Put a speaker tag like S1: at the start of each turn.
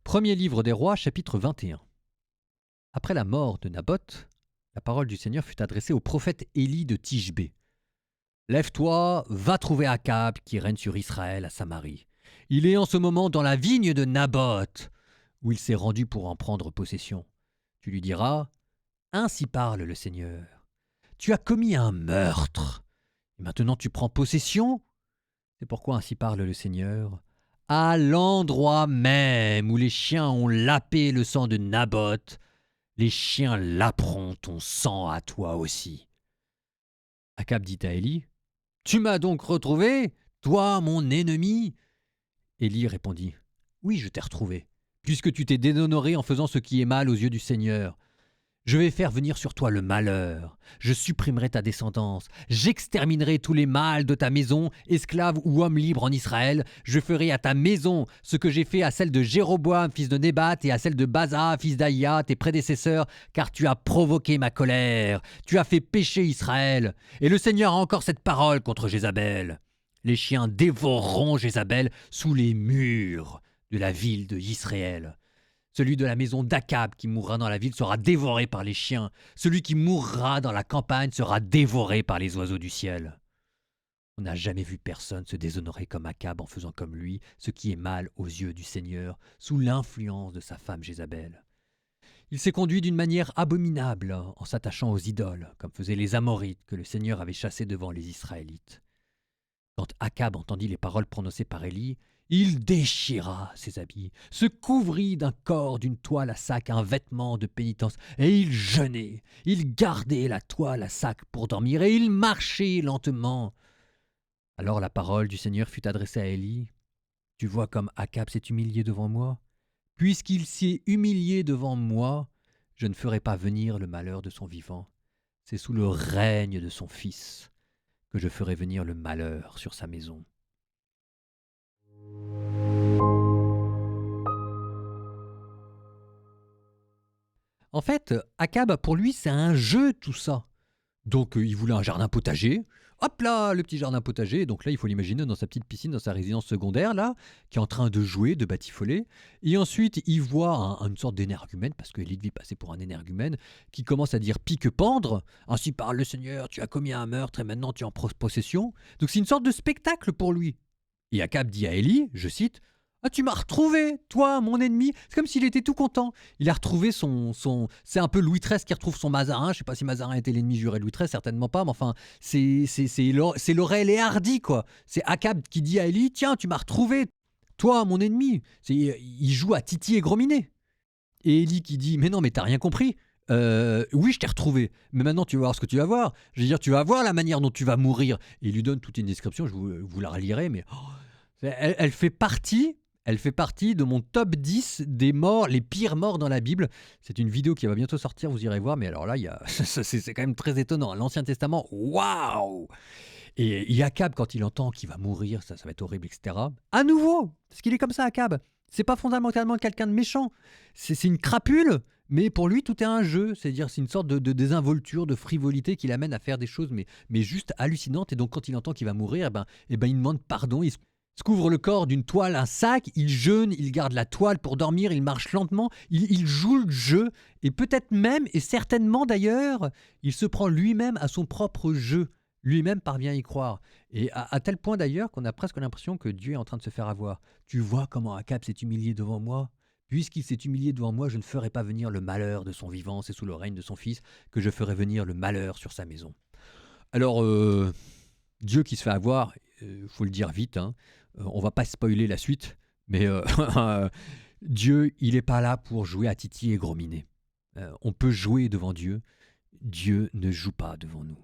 S1: Premier livre des rois, chapitre 21. Après la mort de Naboth, la parole du Seigneur fut adressée au prophète Élie de Tishbé. Lève-toi, va trouver Akab qui règne sur Israël à Samarie. Il est en ce moment dans la vigne de Naboth, où il s'est rendu pour en prendre possession. Tu lui diras, ainsi parle le Seigneur. Tu as commis un meurtre, et maintenant tu prends possession. C'est pourquoi ainsi parle le Seigneur. À l'endroit même où les chiens ont lapé le sang de Naboth, les chiens laperont ton sang à toi aussi. Akab dit à Élie, tu m'as donc retrouvé, toi mon ennemi? Élie répondit, oui, je t'ai retrouvé, puisque tu t'es déshonoré en faisant ce qui est mal aux yeux du Seigneur. Je vais faire venir sur toi le malheur, je supprimerai ta descendance, j'exterminerai tous les mâles de ta maison, esclaves ou hommes libres en Israël, je ferai à ta maison ce que j'ai fait à celle de Jéroboam, fils de Nébat, et à celle de Baza, fils d'Aïa, tes prédécesseurs, car tu as provoqué ma colère, tu as fait pécher Israël, et le Seigneur a encore cette parole contre Jézabel. Les chiens dévoreront Jézabel sous les murs de la ville de Israël. Celui de la maison d'Akab qui mourra dans la ville sera dévoré par les chiens. Celui qui mourra dans la campagne sera dévoré par les oiseaux du ciel. On n'a jamais vu personne se déshonorer comme Akab en faisant comme lui ce qui est mal aux yeux du Seigneur, sous l'influence de sa femme Jézabel. Il s'est conduit d'une manière abominable en s'attachant aux idoles, comme faisaient les Amorites que le Seigneur avait chassés devant les Israélites. Quand Akab entendit les paroles prononcées par Élie, il déchira ses habits, se couvrit d'un corps, d'une toile à sac, un vêtement de pénitence, et il jeûnait. Il gardait la toile à sac pour dormir, et il marchait lentement. Alors la parole du Seigneur fut adressée à Élie. Tu vois comme Akab s'est humilié devant moi? Puisqu'il s'est humilié devant moi, je ne ferai pas venir le malheur de son vivant. C'est sous le règne de son fils que je ferai venir le malheur sur sa maison. En fait, Akab, pour lui, c'est un jeu tout ça. Donc il voulait un jardin potager. Hop là, le petit jardin potager. Donc là, il faut l'imaginer dans sa petite piscine, dans sa résidence secondaire, là, qui est en train de jouer, de batifoler. Et ensuite, il voit une sorte d'énergumène, parce que Lydie passait pour un énergumène, qui commence à dire pique-pendre. Ainsi parle le Seigneur, tu as commis un meurtre et maintenant tu es en possession. Donc c'est une sorte de spectacle pour lui. Et Akab dit à Élie, je cite, ah, tu m'as retrouvé, toi, mon ennemi. C'est comme s'il était tout content. Il a retrouvé son... C'est un peu Louis XIII qui retrouve son Mazarin. Je ne sais pas si Mazarin était l'ennemi juré de Louis XIII, certainement pas. Mais enfin, c'est Laurel et Hardy, quoi. C'est Akab qui dit à Élie, tiens, tu m'as retrouvé, toi, mon ennemi. Il joue à Titi et Grominet. Et Élie qui dit, mais non, mais t'as rien compris. Oui, je t'ai retrouvé, mais maintenant tu vas voir ce que tu vas voir. Je veux dire, tu vas voir la manière dont tu vas mourir. Et il lui donne toute une description, je vous la relierai, mais elle fait partie de mon top 10 des morts, les pires morts dans la Bible. C'est une vidéo qui va bientôt sortir, vous irez voir, mais alors là, c'est quand même très étonnant. L'Ancien Testament, waouh! Et Akab, quand il entend qu'il va mourir, ça va être horrible, etc. À nouveau, parce qu'il est comme ça, Akab. C'est pas fondamentalement quelqu'un de méchant. C'est une crapule, mais pour lui, tout est un jeu. C'est-à-dire, c'est une sorte de désinvolture, de frivolité qui l'amène à faire des choses, mais juste hallucinantes. Et donc, quand il entend qu'il va mourir, il demande pardon. Il se couvre le corps d'une toile, un sac, il jeûne, il garde la toile pour dormir, il marche lentement, il joue le jeu, et peut-être même, et certainement d'ailleurs, il se prend lui-même à son propre jeu. Lui-même parvient à y croire. Et à tel point d'ailleurs qu'on a presque l'impression que Dieu est en train de se faire avoir. Tu vois comment Akab s'est humilié devant moi? Puisqu'il s'est humilié devant moi, je ne ferai pas venir le malheur de son vivant, c'est sous le règne de son fils que je ferai venir le malheur sur sa maison. Alors, Dieu qui se fait avoir, faut le dire vite, hein, on va pas spoiler la suite, mais Dieu, il n'est pas là pour jouer à Titi et Grominet. On peut jouer devant Dieu, Dieu ne joue pas devant nous.